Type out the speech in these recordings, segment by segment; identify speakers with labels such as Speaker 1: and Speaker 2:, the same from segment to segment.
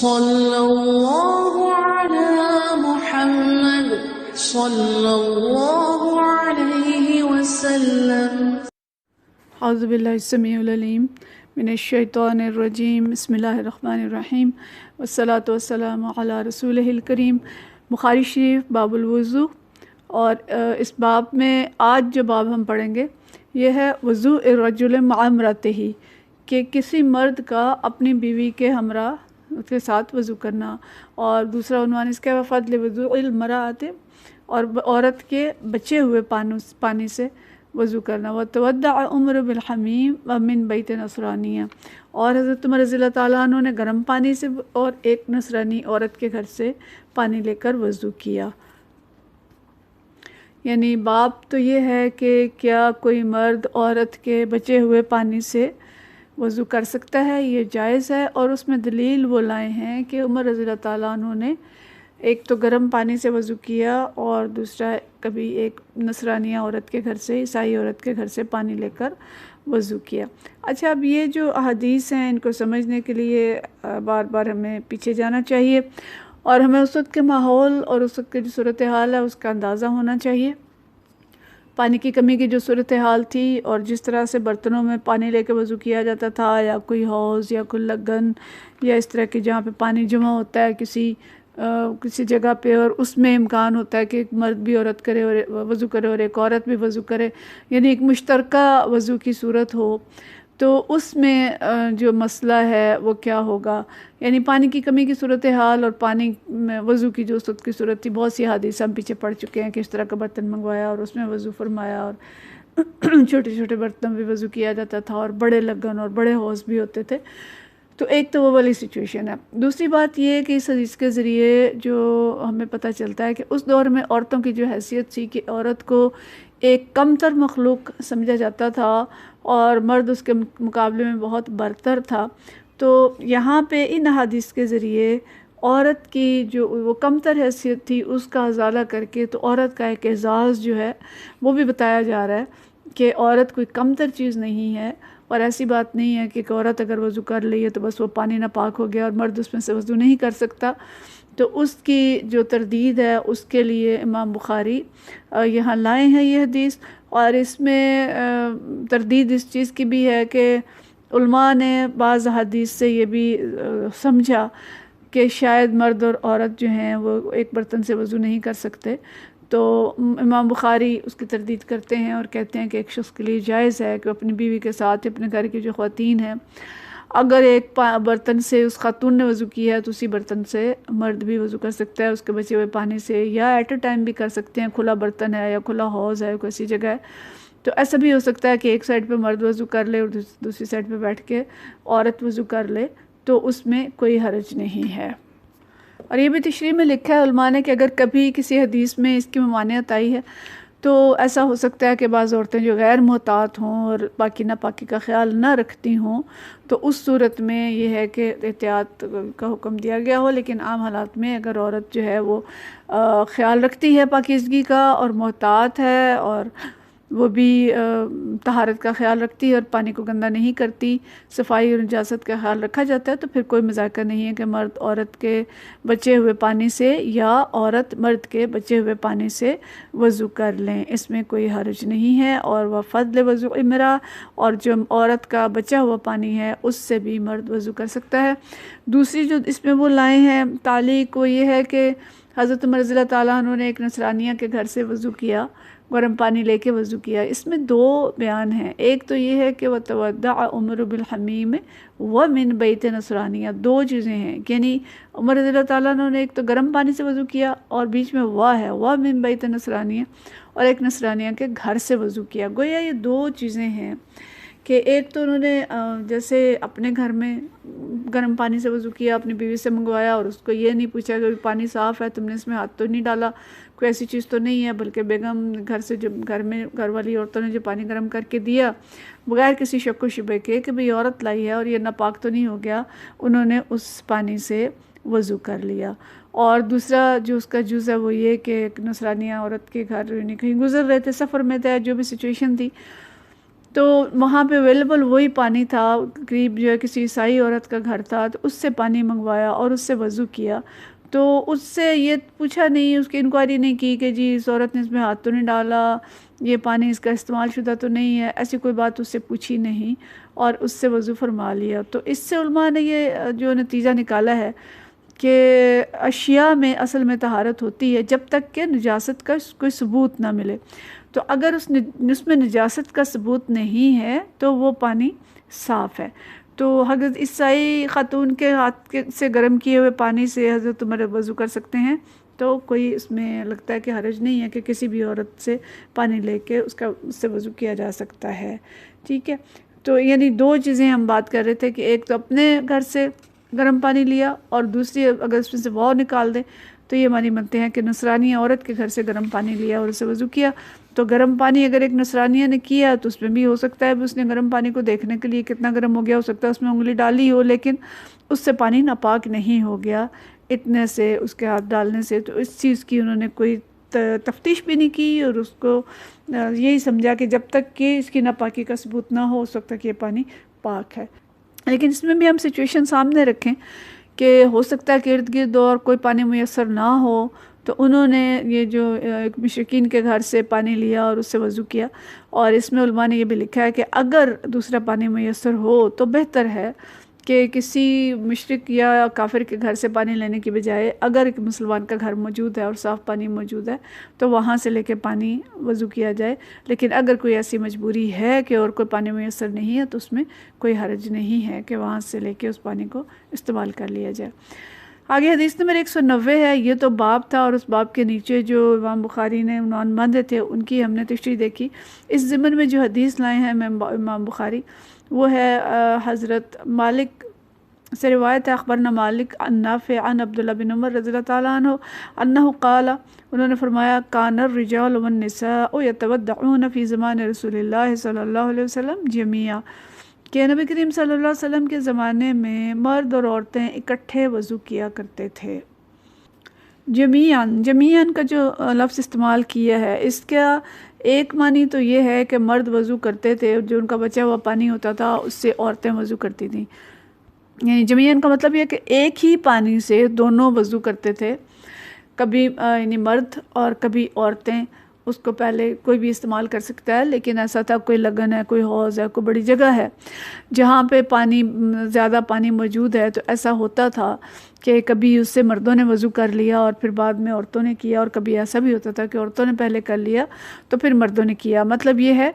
Speaker 1: صلی اللہ علی محمد صلی اللہ علیہ وسلم۔
Speaker 2: اعوذ باللہ السمیع العلیم من الشیطان الرجیم، بسم اللہ الرحمن الرحیم، والصلاة والسلام علی رسولہ الکریم۔ بخاری شریف باب الوضو، اور اس باب میں آج جو باب ہم پڑھیں گے یہ ہے وضوء الرجل مع امرأتہ، کہ کسی مرد کا اپنی بیوی کے ہمراہ اس کے ساتھ وضو کرنا، اور دوسرا عنوان اس کا فضل وضوء المرأۃ، اور عورت کے بچے ہوئے پانی سے وضو کرنا۔ وتودع عمر بالحمیم ومن بیت نصرانیہ، اور حضرت عمر رضی اللہ تعالیٰ عنہ نے گرم پانی سے اور ایک نصرانی عورت کے گھر سے پانی لے کر وضو کیا۔ یعنی باب تو یہ ہے کہ کیا کوئی مرد عورت کے بچے ہوئے پانی سے وضو کر سکتا ہے، یہ جائز ہے، اور اس میں دلیل وہ لائے ہیں کہ عمر رضی اللہ تعالیٰ عنہ نے ایک تو گرم پانی سے وضو کیا، اور دوسرا کبھی ایک نصرانیہ عورت کے گھر سے، عیسائی عورت کے گھر سے پانی لے کر وضو کیا۔ اچھا، اب یہ جو احادیث ہیں ان کو سمجھنے کے لیے بار بار ہمیں پیچھے جانا چاہیے، اور ہمیں اس وقت کے ماحول اور اس وقت کی جو صورتحال ہے اس کا اندازہ ہونا چاہیے۔ پانی کی کمی کی جو صورتحال تھی، اور جس طرح سے برتنوں میں پانی لے کے وضو کیا جاتا تھا، یا کوئی حوض یا کوئی لگن یا اس طرح کی جہاں پہ پانی جمع ہوتا ہے کسی جگہ پہ، اور اس میں امکان ہوتا ہے کہ ایک مرد بھی عورت کرے اور وضو کرے اور ایک عورت بھی وضو کرے، یعنی ایک مشترکہ وضو کی صورت ہو، تو اس میں جو مسئلہ ہے وہ کیا ہوگا؟ یعنی پانی کی کمی کی صورتحال اور پانی میں وضو کی جو اس وقت کی صورت تھی، بہت سی حدیث ہم پیچھے پڑ چکے ہیں کہ اس طرح کا برتن منگوایا اور اس میں وضو فرمایا، اور چھوٹے چھوٹے برتن بھی وضو کیا جاتا تھا، اور بڑے لگن اور بڑے حوض بھی ہوتے تھے۔ تو ایک تو وہ والی سچویشن ہے۔ دوسری بات یہ کہ اس حدیث کے ذریعے جو ہمیں پتہ چلتا ہے کہ اس دور میں عورتوں کی جو حیثیت تھی کہ عورت کو ایک کمتر مخلوق سمجھا جاتا تھا، اور مرد اس کے مقابلے میں بہت برتر تھا۔ تو یہاں پہ ان حدیث کے ذریعے عورت کی جو وہ کمتر حیثیت تھی اس کا ازالہ کر کے تو عورت کا ایک اعزاز جو ہے وہ بھی بتایا جا رہا ہے کہ عورت کوئی کمتر چیز نہیں ہے، اور ایسی بات نہیں ہے کہ ایک عورت اگر وضو کر لی ہے تو بس وہ پانی ناپاک ہو گیا اور مرد اس میں سے وضو نہیں کر سکتا۔ تو اس کی جو تردید ہے اس کے لیے امام بخاری یہاں لائے ہیں یہ حدیث، اور اس میں تردید اس چیز کی بھی ہے کہ علماء نے بعض حدیث سے یہ بھی سمجھا کہ شاید مرد اور عورت جو ہیں وہ ایک برتن سے وضو نہیں کر سکتے، تو امام بخاری اس کی تردید کرتے ہیں اور کہتے ہیں کہ ایک شخص کے لیے جائز ہے کہ اپنی بیوی کے ساتھ اپنے گھر کی جو خواتین ہیں، اگر ایک برتن سے اس خاتون نے وضو کیا ہے تو اسی برتن سے مرد بھی وضو کر سکتا ہے اس کے بچے ہوئے پانی سے، یا ایٹ اے ٹائم بھی کر سکتے ہیں، کھلا برتن ہے یا کھلا حوض ہے کوئی ایسی جگہ ہے تو ایسا بھی ہو سکتا ہے کہ ایک سائڈ پہ مرد وضو کر لے اور دوسری سائڈ پہ بیٹھ کے عورت وضو کر لے، تو اس میں کوئی حرج نہیں ہے۔ اور یہ بھی تشریح میں لکھا ہے علماء نے کہ اگر کبھی کسی حدیث میں اس کی ممانعت آئی ہے تو ایسا ہو سکتا ہے کہ بعض عورتیں جو غیر محتاط ہوں اور پاکی ناپاکی کا خیال نہ رکھتی ہوں، تو اس صورت میں یہ ہے کہ احتیاط کا حکم دیا گیا ہو، لیکن عام حالات میں اگر عورت جو ہے وہ خیال رکھتی ہے پاکیزگی کا اور محتاط ہے اور وہ بھی طہارت کا خیال رکھتی ہے اور پانی کو گندا نہیں کرتی، صفائی اور نجاست کا خیال رکھا جاتا ہے، تو پھر کوئی مذاکرہ نہیں ہے کہ مرد عورت کے بچے ہوئے پانی سے یا عورت مرد کے بچے ہوئے پانی سے وضو کر لیں، اس میں کوئی حرج نہیں ہے۔ اور وہ فضل وضوء امرأہ، اور جو عورت کا بچا ہوا پانی ہے اس سے بھی مرد وضو کر سکتا ہے۔ دوسری جو اس میں وہ لائے ہیں تعلیق، وہ یہ ہے کہ حضرت عمر رضی اللہ تعالیٰ عنہ نے ایک نصرانیہ کے گھر سے وضو کیا، گرم پانی لے کے وضو کیا۔ اس میں دو بیان ہیں، ایک تو یہ ہے کہ وتودع عمر بالحمیم ومن بیت نصرانیہ، دو چیزیں ہیں، یعنی عمر رضی اللہ تعالیٰ عنہ نے ایک تو گرم پانی سے وضو کیا اور بیچ میں وا ہے ومن بیت نصرانیہ، اور ایک نصرانیہ کے گھر سے وضو کیا۔ گویا یہ دو چیزیں ہیں کہ ایک تو انہوں نے جیسے اپنے گھر میں گرم پانی سے وضو کیا، اپنی بیوی سے منگوایا، اور اس کو یہ نہیں پوچھا کہ پانی صاف ہے، تم نے اس میں ہاتھ تو نہیں ڈالا، کوئی ایسی چیز تو نہیں ہے، بلکہ بیگم گھر سے جو گھر والی عورتوں نے جو پانی گرم کر کے دیا بغیر کسی شک و شبہ کے کہ بھئی عورت لائی ہے اور یہ ناپاک تو نہیں ہو گیا، انہوں نے اس پانی سے وضو کر لیا۔ اور دوسرا جو اس کا جز ہے وہ یہ کہ ایک نصرانیہ عورت کے گھر کہیں گزر رہے تھے، سفر میں تھے، جو بھی سچویشن تھی، تو وہاں پہ اویلیبل وہی پانی تھا، قریب جو ہے کسی عیسائی عورت کا گھر تھا، تو اس سے پانی منگوایا اور اس سے وضو کیا۔ تو اس سے یہ پوچھا نہیں، اس کی انکوائری نہیں کی کہ جی اس عورت نے اس میں ہاتھ تو نہیں ڈالا، یہ پانی اس کا استعمال شدہ تو نہیں ہے، ایسی کوئی بات اس سے پوچھی نہیں اور اس سے وضو فرما لیا۔ تو اس سے علماء نے یہ جو نتیجہ نکالا ہے کہ اشیاء میں اصل میں طہارت ہوتی ہے جب تک کہ نجاست کا کوئی ثبوت نہ ملے۔ تو اگر اس میں نجاست کا ثبوت نہیں ہے تو وہ پانی صاف ہے۔ تو حضرت عیسائی خاتون کے ہاتھ سے گرم کیے ہوئے پانی سے حضرت عمر وضو کر سکتے ہیں، تو کوئی اس میں لگتا ہے کہ حرج نہیں ہے کہ کسی بھی عورت سے پانی لے کے اس سے وضو کیا جا سکتا ہے، ٹھیک ہے۔ تو یعنی دو چیزیں ہم بات کر رہے تھے کہ ایک تو اپنے گھر سے گرم پانی لیا، اور دوسری اگر اس میں سے وہ نکال دیں تو یہ معنی بنتے ہیں کہ نصرانی عورت کے گھر سے گرم پانی لیا اور اسے وضو کیا۔ تو گرم پانی اگر ایک نصرانیہ نے کیا تو اس میں بھی ہو سکتا ہے اس نے گرم پانی کو دیکھنے کے لیے کتنا گرم ہو گیا، ہو سکتا ہے اس میں انگلی ڈالی ہو لیکن اس سے پانی ناپاک نہیں ہو گیا اتنے سے، اس کے ہاتھ ڈالنے سے۔ تو اس چیز کی انہوں نے کوئی تفتیش بھی نہیں کی اور اس کو یہی سمجھا کہ جب تک کہ اس کی ناپاکی کا ثبوت نہ ہو اس وقت تک یہ پانی پاک ہے۔ لیکن اس میں بھی ہم سچویشن سامنے رکھیں کہ ہو سکتا ہے کہ ارد گرد اور کوئی پانی میسر نہ ہو، تو انہوں نے یہ جو مشرکین کے گھر سے پانی لیا اور اس سے وضو کیا۔ اور اس میں علماء نے یہ بھی لکھا ہے کہ اگر دوسرا پانی میسر ہو تو بہتر ہے کہ کسی مشرک یا کافر کے گھر سے پانی لینے کی بجائے اگر ایک مسلمان کا گھر موجود ہے اور صاف پانی موجود ہے تو وہاں سے لے کے پانی وضو کیا جائے۔ لیکن اگر کوئی ایسی مجبوری ہے کہ اور کوئی پانی میسر نہیں ہے تو اس میں کوئی حرج نہیں ہے کہ وہاں سے لے کے اس پانی کو استعمال کر لیا جائے۔ آگے حدیث نمبر 190 ہے، یہ تو باب تھا اور اس باب کے نیچے جو امام بخاری نے عنوان باندھے تھے ان کی ہم نے تشریح دیکھی۔ اس ضمن میں جو حدیث لائے ہیں امام بخاری وہ ہے حضرت مالک سے روایت ہے، اخبرنا مالک عن نافع عن عبداللہ بن عمر رضی اللہ تعالیٰ عنہ انہ قال، انہوں نے فرمایا کان الرجال والنساء یتودعون فی زمان رسول اللہ صلی اللہ علیہ وسلم جميعا، کہ نبی کریم صلی اللہ علیہ وسلم کے زمانے میں مرد اور عورتیں اکٹھے وضو کیا کرتے تھے۔ جمیعاً کا جو لفظ استعمال کیا ہے اس کا ایک معنی تو یہ ہے کہ مرد وضو کرتے تھے، جو ان کا بچا ہوا پانی ہوتا تھا اس سے عورتیں وضو کرتی تھیں۔ یعنی جمیعاً کا مطلب یہ کہ ایک ہی پانی سے دونوں وضو کرتے تھے، کبھی یعنی مرد اور کبھی عورتیں، اس کو پہلے کوئی بھی استعمال کر سکتا ہے، لیکن ایسا تھا کوئی لگن ہے، کوئی حوض ہے، کوئی بڑی جگہ ہے جہاں پہ زیادہ پانی موجود ہے، تو ایسا ہوتا تھا کہ کبھی اس سے مردوں نے وضو کر لیا اور پھر بعد میں عورتوں نے کیا، اور کبھی ایسا بھی ہوتا تھا کہ عورتوں نے پہلے کر لیا تو پھر مردوں نے کیا۔ مطلب یہ ہے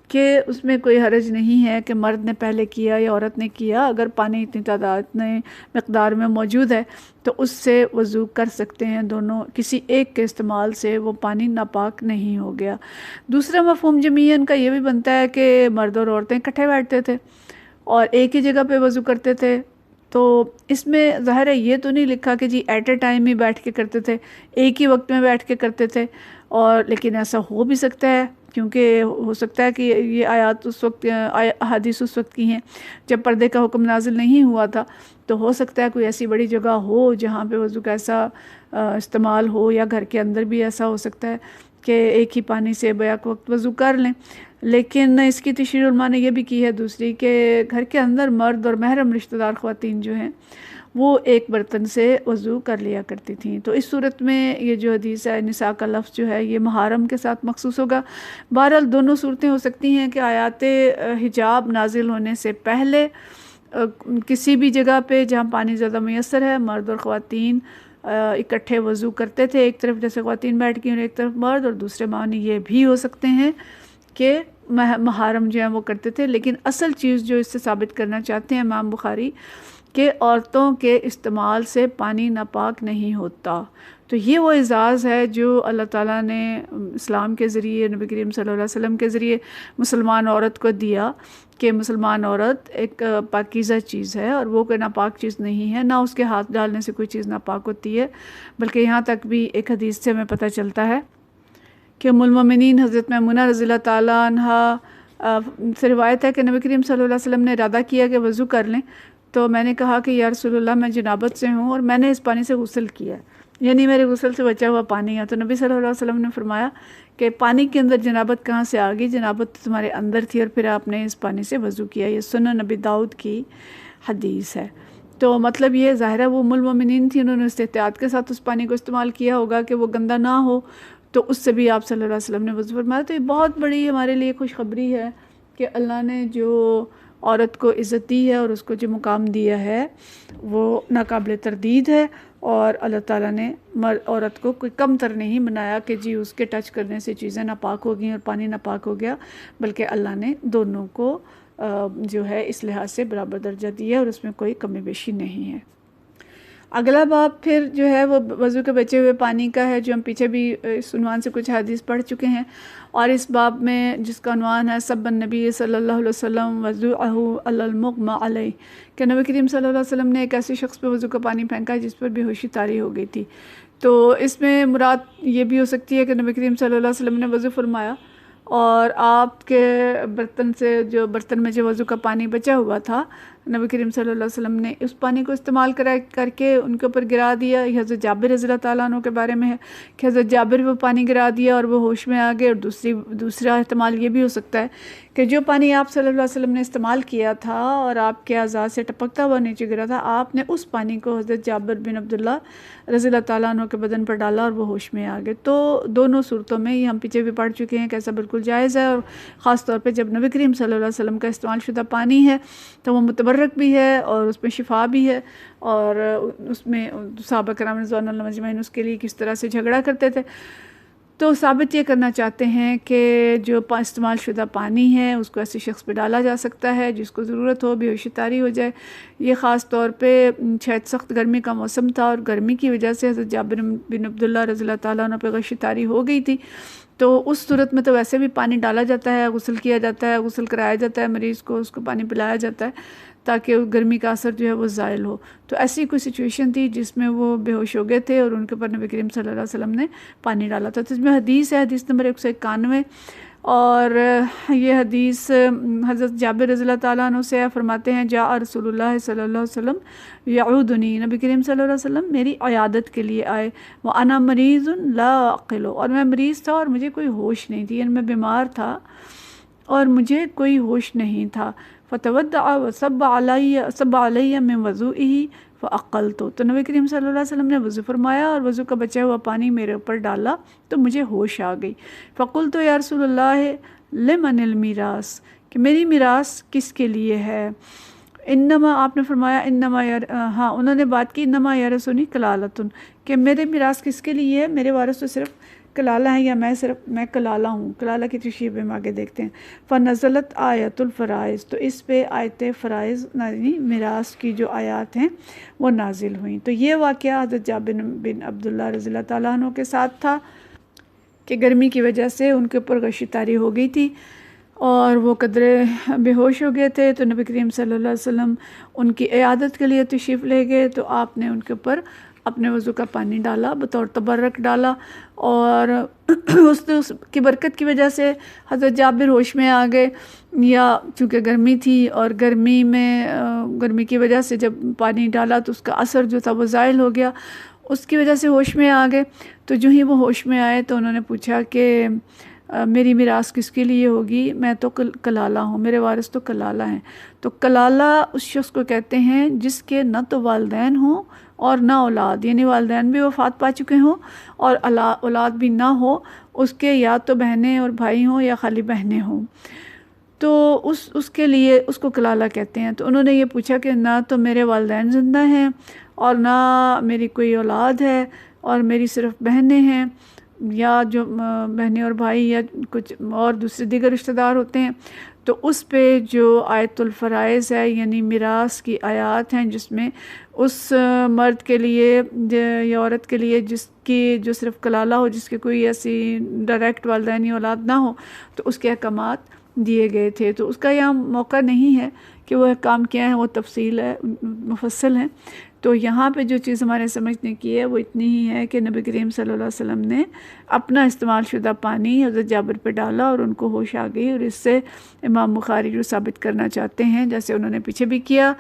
Speaker 2: کہ اس میں کوئی حرج نہیں ہے کہ مرد نے پہلے کیا یا عورت نے کیا، اگر پانی اتنی تعداد اتنے مقدار میں موجود ہے تو اس سے وضو کر سکتے ہیں دونوں، کسی ایک کے استعمال سے وہ پانی ناپاک نہیں ہو گیا۔ دوسرا مفہوم جمیعاً کا یہ بھی بنتا ہے کہ مرد اور عورتیں اکٹھے بیٹھتے تھے اور ایک ہی جگہ پہ وضو کرتے تھے، تو اس میں ظاہر ہے یہ تو نہیں لکھا کہ جی ایٹ اے ٹائم ہی بیٹھ کے کرتے تھے، ایک ہی وقت میں بیٹھ کے کرتے تھے، اور لیکن ایسا ہو بھی سکتا ہے کیونکہ ہو سکتا ہے کہ یہ آیات اس وقت احادیث اس وقت کی ہیں جب پردے کا حکم نازل نہیں ہوا تھا، تو ہو سکتا ہے کوئی ایسی بڑی جگہ ہو جہاں پہ وضو کا ایسا استعمال ہو، یا گھر کے اندر بھی ایسا ہو سکتا ہے کہ ایک ہی پانی سے بیک وقت وضو کر لیں۔ لیکن اس کی تشریح علماء نے یہ بھی کی ہے دوسری کہ گھر کے اندر مرد اور محرم رشتہ دار خواتین جو ہیں وہ ایک برتن سے وضو کر لیا کرتی تھیں۔ تو اس صورت میں یہ جو حدیث ہے نساء کا لفظ جو ہے یہ محارم کے ساتھ مخصوص ہوگا۔ بہرحال دونوں صورتیں ہو سکتی ہیں کہ آیات حجاب نازل ہونے سے پہلے کسی بھی جگہ پہ جہاں پانی زیادہ میسر ہے مرد اور خواتین اکٹھے وضو کرتے تھے، ایک طرف جیسے خواتین بیٹھ گئی اور ایک طرف مرد، اور دوسرے معنی یہ بھی ہو سکتے ہیں کہ محارم جو ہیں وہ کرتے تھے۔ لیکن اصل چیز جو اس سے ثابت کرنا چاہتے ہیں امام بخاری کہ عورتوں کے استعمال سے پانی ناپاک نہیں ہوتا، تو یہ وہ اعزاز ہے جو اللہ تعالیٰ نے اسلام کے ذریعے نبی کریم صلی اللہ علیہ وسلم کے ذریعے مسلمان عورت کو دیا کہ مسلمان عورت ایک پاکیزہ چیز ہے اور وہ کوئی ناپاک چیز نہیں ہے، نہ اس کے ہاتھ ڈالنے سے کوئی چیز ناپاک ہوتی ہے، بلکہ یہاں تک بھی ایک حدیث سے ہمیں پتہ چلتا ہے کہ ام المومنین حضرت میمونہ رضی اللہ تعالیٰ عنہ سے روایت ہے کہ نبی کریم صلی اللہ علیہ وسلم نے ارادہ کیا کہ وضو کر لیں، تو میں نے کہا کہ یا رسول اللہ میں جنابت سے ہوں اور میں نے اس پانی سے غسل کیا ہے، یعنی میرے غسل سے بچا ہوا پانی ہے۔ تو نبی صلی اللہ علیہ وسلم نے فرمایا کہ پانی کے اندر جنابت کہاں سے آ گئی؟ جنابت تو تمہارے اندر تھی اور پھر آپ نے اس پانی سے وضو کیا۔ یہ سنن نبی داؤد کی حدیث ہے۔ تو مطلب یہ ظاہر ہے وہ ام المومنین تھی، انہوں نے استحتیاط کے ساتھ اس پانی کو استعمال کیا ہوگا کہ وہ گندا نہ ہو، تو اس سے بھی آپ صلی اللہ علیہ وسلم نے وضو فرمایا۔ تو یہ بہت بڑی ہمارے لیے خوشخبری ہے کہ اللہ نے جو عورت کو عزت دی ہے اور اس کو جو مقام دیا ہے وہ ناقابل تردید ہے، اور اللہ تعالیٰ نے عورت کو کوئی کم تر نہیں بنایا کہ جی اس کے ٹچ کرنے سے چیزیں ناپاک ہو گئیں اور پانی ناپاک ہو گیا، بلکہ اللہ نے دونوں کو جو ہے اس لحاظ سے برابر درجہ دیا اور اس میں کوئی کمی بیشی نہیں ہے۔ اگلا باب پھر جو ہے وہ وضو کے بچے ہوئے پانی کا ہے، جو ہم پیچھے بھی اس عنوان سے کچھ حدیث پڑھ چکے ہیں، اور اس باب میں جس کا عنوان ہے سب النبی صلی اللہ علیہ وسلم وضوءہ علی المغمى علیہ، کہ نبی کریم صلی اللہ علیہ وسلم نے ایک ایسے شخص پہ وضو کا پانی پھینکا جس پر بے ہوشی طاری ہو گئی تھی۔ تو اس میں مراد یہ بھی ہو سکتی ہے کہ نبی کریم صلی اللہ علیہ وسلم نے وضو فرمایا اور آپ کے برتن میں جو وضو کا پانی بچا ہوا تھا، نبی کریم صلی اللہ علیہ وسلم نے اس پانی کو استعمال کر کے ان کے اوپر گرا دیا۔ یہ حضرت جابر رضی اللہ تعالیٰ عنہ کے بارے میں ہے کہ حضرت جابر وہ پانی گرا دیا اور وہ ہوش میں آ گئے۔ اور دوسرا احتمال یہ بھی ہو سکتا ہے کہ جو پانی آپ صلی اللہ علیہ وسلم نے استعمال کیا تھا اور آپ کے اعضاء سے ٹپکتا ہوا نیچے گرا تھا، آپ نے اس پانی کو حضرت جابر بن عبداللہ رضی اللہ تعالیٰ عنہ کے بدن پر ڈالا اور وہ ہوش میں آ گئے۔ تو دونوں صورتوں میں یہ ہم پیچھے بھی پڑھ چکے ہیں کہ ایسا بالکل جائز ہے، اور خاص طور پہ جب نبی کریم صلی اللہ علیہ وسلم کا استعمال شدہ پانی ہے تو وہ متبرک بھی ہے اور اس میں شفا بھی ہے، اور اس میں صحابہ کرام رضوان اللہ مجمعین اس کے لیے کس طرح سے جھگڑا کرتے تھے۔ تو ثابت یہ کرنا چاہتے ہیں کہ جو استعمال شدہ پانی ہے اس کو ایسے شخص پہ ڈالا جا سکتا ہے جس کو ضرورت ہو، بے ہوشی طاری ہو جائے۔ یہ خاص طور پہ شاید سخت گرمی کا موسم تھا اور گرمی کی وجہ سے حضرت جابر بن عبداللہ رضی اللہ تعالیٰ عنہ پہ غشی طاری ہو گئی تھی، تو اس صورت میں تو ویسے بھی پانی ڈالا جاتا ہے، غسل کیا جاتا ہے، غسل کرایا جاتا ہے مریض کو، اس کو پانی پلایا جاتا ہے تاکہ گرمی کا اثر جو ہے وہ زائل ہو۔ تو ایسی کوئی سچویشن تھی جس میں وہ بے ہوش ہو گئے تھے اور ان کے اوپر نبی کریم صلی اللہ علیہ وسلم نے پانی ڈالا تھا۔ تو اس میں حدیث ہے، حدیث نمبر 191، اور یہ حدیث حضرت جابر رضی اللہ تعالیٰ عنہ سے فرماتے ہیں جاء رسول اللہ صلی اللہ علیہ وسلم یعودنی، نبی کریم صلی اللہ علیہ وسلم میری عیادت کے لیے آئے، وَأَنَا مَرِيضٌ لَا أَعْقِلُ، اور میں مریض تھا اور مجھے کوئی ہوش نہیں تھی، یعنی میں بیمار تھا اور مجھے کوئی ہوش نہیں تھا۔ فتودع وصب علیہ من وضوئہ فعقلت، تو نبی کریم صلی اللہ علیہ وسلم نے وضو فرمایا اور وضو کا بچا ہوا پانی میرے اوپر ڈالا تو مجھے ہوش آ گئی۔ فقلت یا رسول اللہ لمن المیراث، کہ میری میراث کس کے لیے ہے؟ انما، آپ نے فرمایا انما ہاں انہوں نے بات کی انما یرثنی کلالۃ، کہ میرے میراث کس کے لیے ہے، میرے وارث تو صرف کلالہ ہیں، یا میں کلالہ ہوں۔ کلالہ کی تشریح ہم آگے دیکھتے ہیں۔ فنزلت آیت الفرائض، تو اس پہ آیت فرائض یعنی میراث کی جو آیات ہیں وہ نازل ہوئیں۔ تو یہ واقعہ حضرت جابر بن عبداللہ رضی اللہ تعالیٰ عنہ کے ساتھ تھا کہ گرمی کی وجہ سے ان کے اوپر غشی طاری ہو گئی تھی اور وہ قدرے بے ہوش ہو گئے تھے، تو نبی کریم صلی اللہ علیہ وسلم ان کی عیادت کے لیے تشریف لے گئے، تو آپ نے ان کے اوپر اپنے وضو کا پانی ڈالا، بطور تبرک ڈالا، اور اس کی برکت کی وجہ سے حضرت جابر ہوش میں آ گئے، یا چونکہ گرمی تھی اور گرمی کی وجہ سے جب پانی ڈالا تو اس کا اثر جو تھا وہ زائل ہو گیا، اس کی وجہ سے ہوش میں آ گئے۔ تو جو ہی وہ ہوش میں آئے تو انہوں نے پوچھا کہ میری میراث کس کے لیے ہوگی، میں تو کلالہ ہوں، میرے وارث تو کلالہ ہیں۔ تو کلالہ اس شخص کو کہتے ہیں جس کے نہ تو والدین ہوں اور نہ اولاد، یعنی والدین بھی وفات پا چکے ہوں اور اولاد بھی نہ ہو، اس کے یا تو بہنیں اور بھائی ہوں یا خالی بہنیں ہوں، تو اس کے لیے اس کو کلالہ کہتے ہیں۔ تو انہوں نے یہ پوچھا کہ نہ تو میرے والدین زندہ ہیں اور نہ میری کوئی اولاد ہے اور میری صرف بہنیں ہیں، یا جو بہنیں اور بھائی یا کچھ اور دوسرے دیگر رشتہ دار ہوتے ہیں، تو اس پہ جو آیت الفرائض ہے یعنی میراث کی آیات ہیں جس میں اس مرد کے لیے یا عورت کے لیے جس کی جو صرف کلالہ ہو، جس کے کوئی ایسی ڈائریکٹ والدینی اولاد نہ ہو، تو اس کے احکامات دیے گئے تھے۔ تو اس کا یہاں موقع نہیں ہے کہ وہ احکام کیا ہیں، وہ تفصیل ہے، مفصل ہیں۔ تو یہاں پہ جو چیز ہمارے سمجھنے کی ہے وہ اتنی ہی ہے کہ نبی کریم صلی اللہ علیہ وسلم نے اپنا استعمال شدہ پانی حضرت جابر پہ ڈالا اور ان کو ہوش آ گئی، اور اس سے امام بخاری جو ثابت کرنا چاہتے ہیں، جیسے انہوں نے پیچھے بھی کیا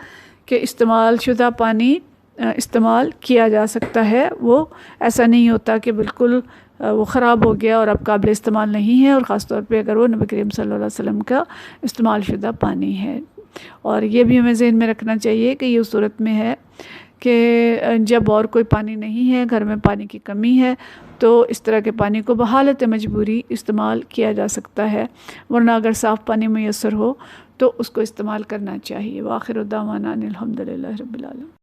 Speaker 2: کہ استعمال شدہ پانی استعمال کیا جا سکتا ہے، وہ ایسا نہیں ہوتا کہ بالکل وہ خراب ہو گیا اور اب قابل استعمال نہیں ہے، اور خاص طور پہ اگر وہ نبی کریم صلی اللہ علیہ وسلم کا استعمال شدہ پانی ہے۔ اور یہ بھی ہمیں ذہن میں رکھنا چاہیے کہ یہ صورت میں ہے کہ جب اور کوئی پانی نہیں ہے، گھر میں پانی کی کمی ہے، تو اس طرح کے پانی کو بحالت مجبوری استعمال کیا جا سکتا ہے، ورنہ اگر صاف پانی میسر ہو تو اس کو استعمال کرنا چاہیے۔ وآخر دعوانا ان الحمد للہ رب العالمین۔